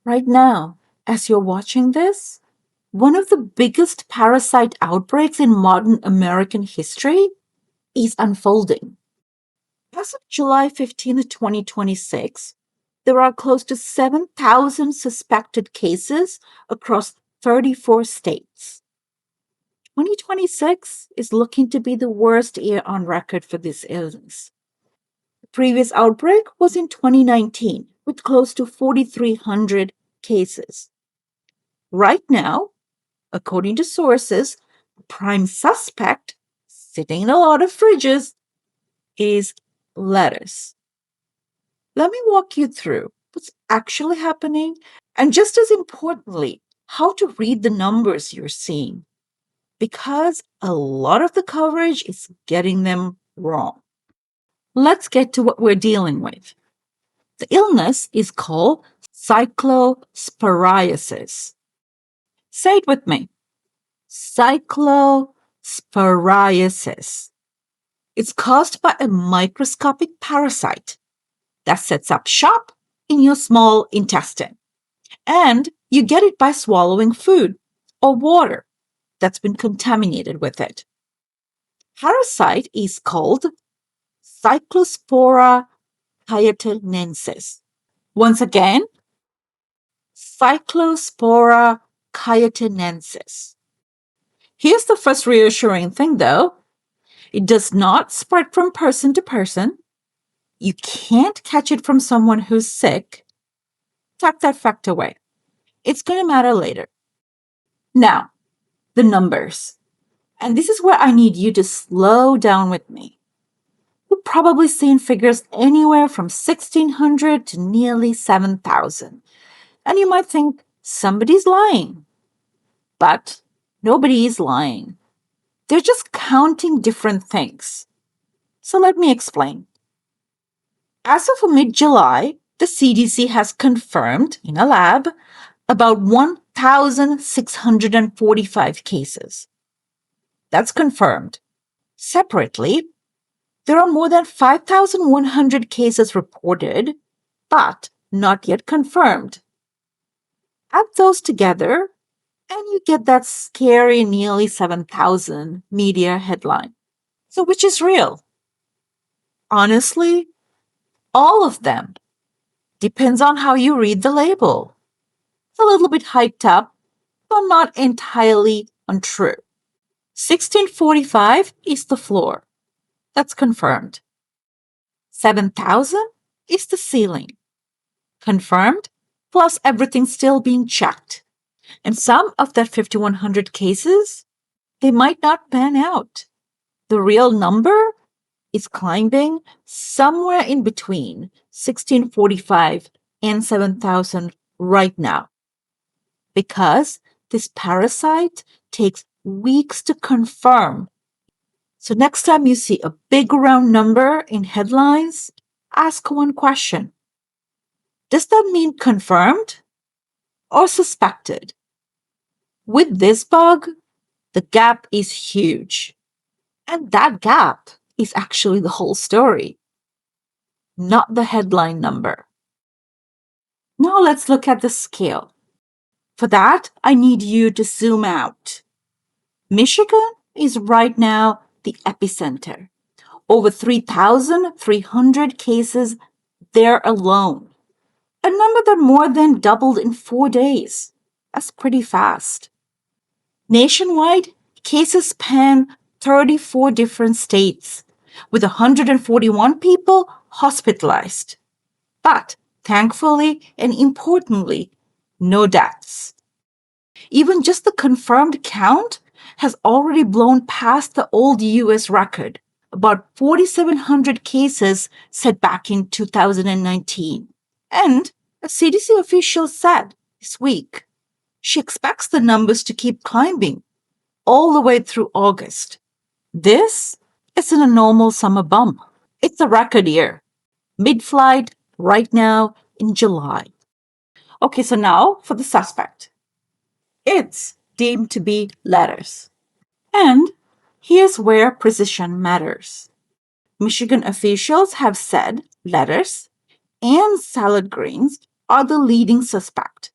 Right now, as you're watching this, one of the biggest parasite outbreaks in modern American history is unfolding. As of July 15th, 2026, there are close to 7,000 suspected cases across 34 states. 2026 is looking to be the worst year on record for this illness. The previous outbreak was in 2019 with close to 4,300 cases. Right now, according to sources, the prime suspect, sitting in a lot of fridges, is lettuce. Let me walk you through what's actually happening and, just as importantly, how to read the numbers you're seeing, because a lot of the coverage is getting them wrong. Let's get to what we're dealing with. The illness is called cyclosporiasis. Say it with me. Cyclosporiasis. It's caused by a microscopic parasite that sets up shop in your small intestine. And you get it by swallowing food or water that's been contaminated with it. Parasite is called Cyclospora cayetanensis. Once again, Cyclospora cayetanensis. Here's the first reassuring thing though. It does not spread from person to person. You can't catch it from someone who's sick. Tuck that fact away. It's going to matter later. Now, the numbers. And this is where I need you to slow down with me. You've probably seen figures anywhere from 1,600 to nearly 7,000. And you might think somebody's lying. But nobody is lying. They're just counting different things. So let me explain. As of mid-July, the CDC has confirmed in a lab about 1,645 cases. That's confirmed. Separately, there are more than 5,100 cases reported, but not yet confirmed. Add those together, and you get that scary nearly 7,000 media headline. So which is real? Honestly, all of them. Depends on how you read the label. It's a little bit hyped up, but not entirely untrue. 1645 is the floor. That's confirmed. 7,000 is the ceiling. Confirmed, plus everything still being checked. And some of that 5,100 cases, they might not pan out. The real number is climbing somewhere in between 1645 and 7,000 right now. Because this parasite takes weeks to confirm. So next time you see a big round number in headlines, ask one question. Does that mean confirmed or suspected? With this bug, the gap is huge. And that gap is actually the whole story, not the headline number. Now let's look at the scale. For that, I need you to zoom out. Michigan is right now the epicenter. Over 3,300 cases there alone. A number that more than doubled in 4 days. That's pretty fast. Nationwide, cases span 34 different states, with 141 people hospitalized. But thankfully and importantly, no deaths. Even just the confirmed count has already blown past the old US record, about 4,700 cases set back in 2019. And a CDC official said this week, she expects the numbers to keep climbing all the way through August. This isn't a normal summer bump. It's a record year. Mid-flight right now in July. Okay, so now for the suspect. It's deemed to be lettuce. And here's where precision matters. Michigan officials have said lettuce and salad greens are the leading suspect.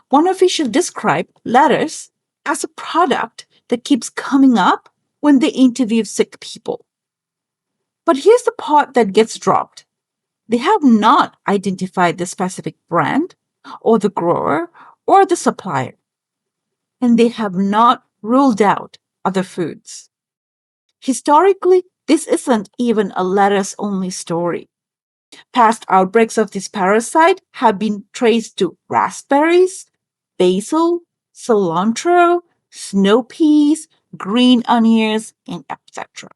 One official described lettuce as a product that keeps coming up when they interview sick people. But here's the part that gets dropped. They have not identified the specific brand, or the grower, or the supplier. And they have not ruled out other foods. Historically, this isn't even a lettuce-only story. Past outbreaks of this parasite have been traced to raspberries, basil, cilantro, snow peas, green onions, and etc.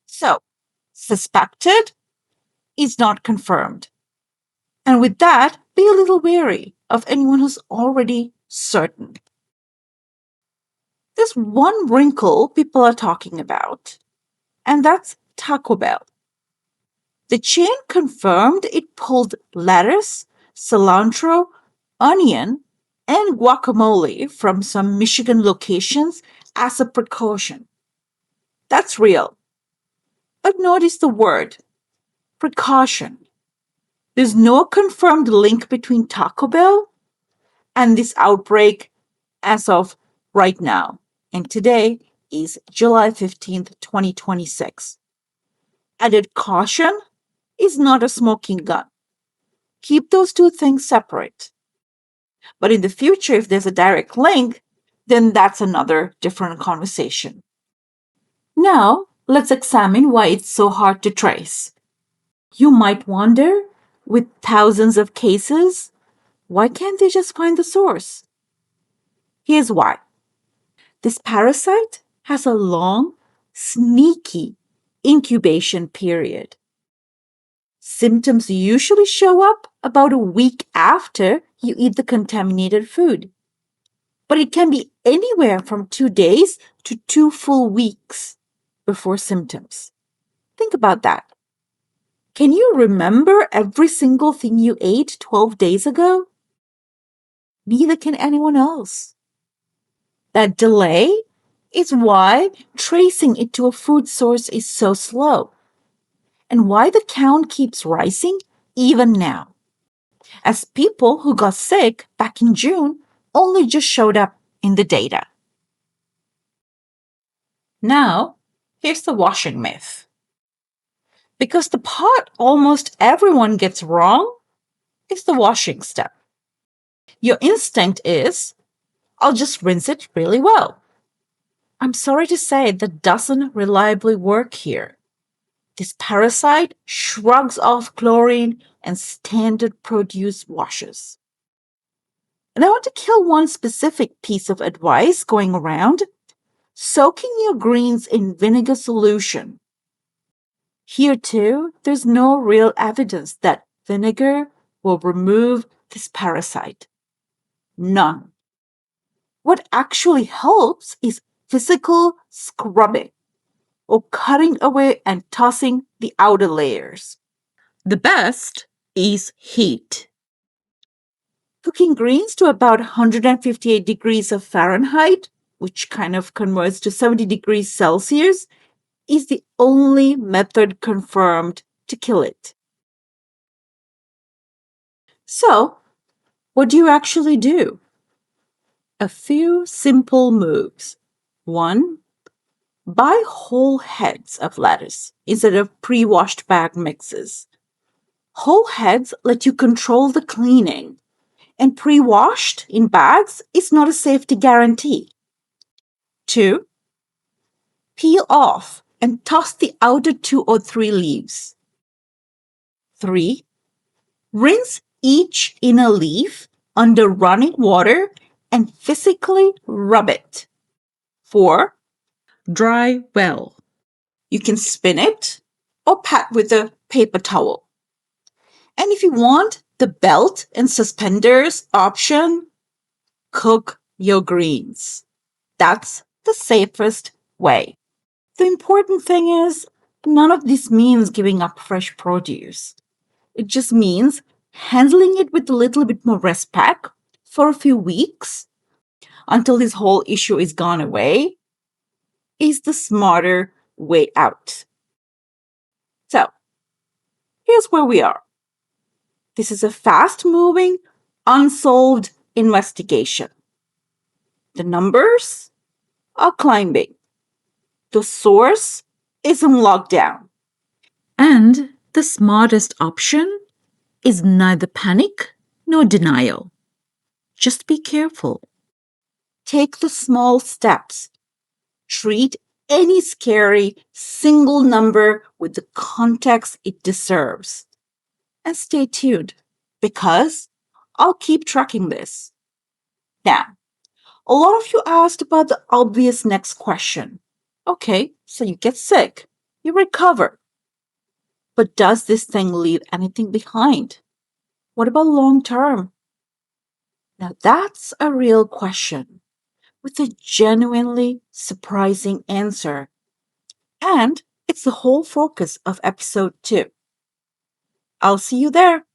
So, suspected is not confirmed. And with that, be a little wary of anyone who's already certain. There's one wrinkle people are talking about, and that's Taco Bell. The chain confirmed it pulled lettuce, cilantro, onion, and guacamole from some Michigan locations as a precaution. That's real. But notice the word precaution. There's no confirmed link between Taco Bell and this outbreak as of right now. And today is July 15th, 2026. Added caution is not a smoking gun. Keep those two things separate. But in the future, if there's a direct link, then that's another different conversation. Now, let's examine why it's so hard to trace. You might wonder, with thousands of cases, why can't they just find the source? Here's why. This parasite has a long, sneaky incubation period. Symptoms usually show up about a week after you eat the contaminated food. But it can be anywhere from 2 days to 2 full weeks before symptoms. Think about that. Can you remember every single thing you ate 12 days ago? Neither can anyone else. That delay is why tracing it to a food source is so slow, and why the count keeps rising even now, as people who got sick back in June only just showed up in the data. Now, here's the washing myth. Because the part almost everyone gets wrong is the washing step. Your instinct is, I'll just rinse it really well. I'm sorry to say that doesn't reliably work here. This parasite shrugs off chlorine and standard produce washes. And I want to kill one specific piece of advice going around: soaking your greens in vinegar solution. Here too, there's no real evidence that vinegar will remove this parasite. None. What actually helps is physical scrubbing, or cutting away and tossing the outer layers. The best is heat. Cooking greens to about 158 degrees of Fahrenheit, which kind of converts to 70 degrees Celsius, is the only method confirmed to kill it. So, what do you actually do? A few simple moves. 1. Buy whole heads of lettuce instead of pre-washed bag mixes. Whole heads let you control the cleaning, and pre-washed in bags is not a safety guarantee. 2. Peel off and toss the outer 2 or 3 leaves. 3. Rinse each inner leaf under running water and physically rub it. 4. Dry well. You can spin it or pat with a paper towel. And if you want the belt and suspenders option, cook your greens. That's the safest way. The important thing is, none of this means giving up fresh produce. It just means handling it with a little bit more respect for a few weeks until this whole issue is gone away is the smarter way out. So, here's where we are. This is a fast-moving, unsolved investigation. The numbers are climbing. The source is in lockdown. And the smartest option is neither panic nor denial. Just be careful. Take the small steps. Treat any scary single number with the context it deserves. And stay tuned, because I'll keep tracking this. Now, a lot of you asked about the obvious next question. Okay, so you get sick, you recover. But does this thing leave anything behind? What about long term? Now that's a real question with a genuinely surprising answer. And it's the whole focus of episode 2. I'll see you there.